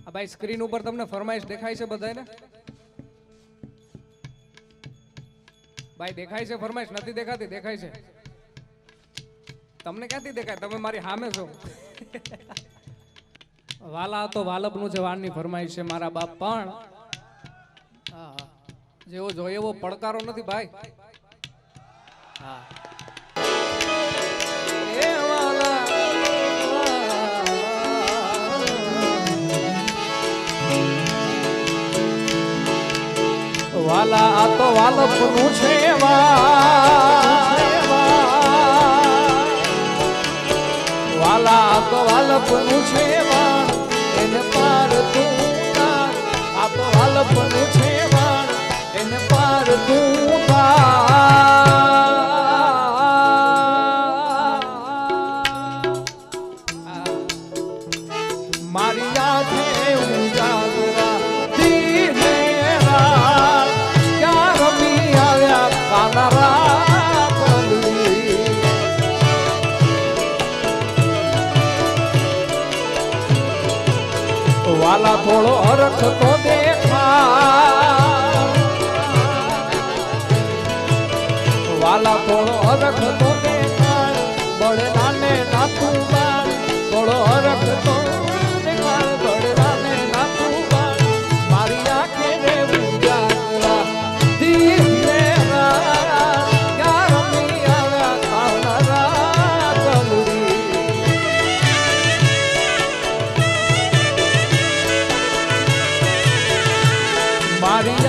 આ ભાઈ સ્ક્રીન ઉપર તમને ફરમાઈશ દેખાય છે બધાને? ભાઈ દેખાય છે ફરમાઈશ? નથી દેખાતી? દેખાય છે. તમને ક્યાંથી દેખાય? તમે મારી સામે છો. વાલા તો વાલપનું છે, વાળની ફરમાઈશ છે મારા બાપ. પણ જેવો જોઈએ એવો પડકારો નથી ભાઈ. હા એ વાલા વાલા આ તો વાલપનું છે વાલા આ તો વાલપનું છે વાણ એને પાર તું તાર. આ તો વાલપનું છે વાણ એને પાર તું તાર. મારી આંખે ઉજાગરા દીને રાત ક્યાં રમી આવ્યા કાનરા પલવી. વાલા થોડો અરખ તો દેખા, વાલા થોડો અરખ તો દેખાડ બળના ને નાતું બાળ. થોડો અરખ તો દેખાડ બળના ને નાતું બાળ. મારી આંખે રે ઉજાગરા દીને રાત ક્યાં રમી આવ્યા કાનરા પલવી. મારી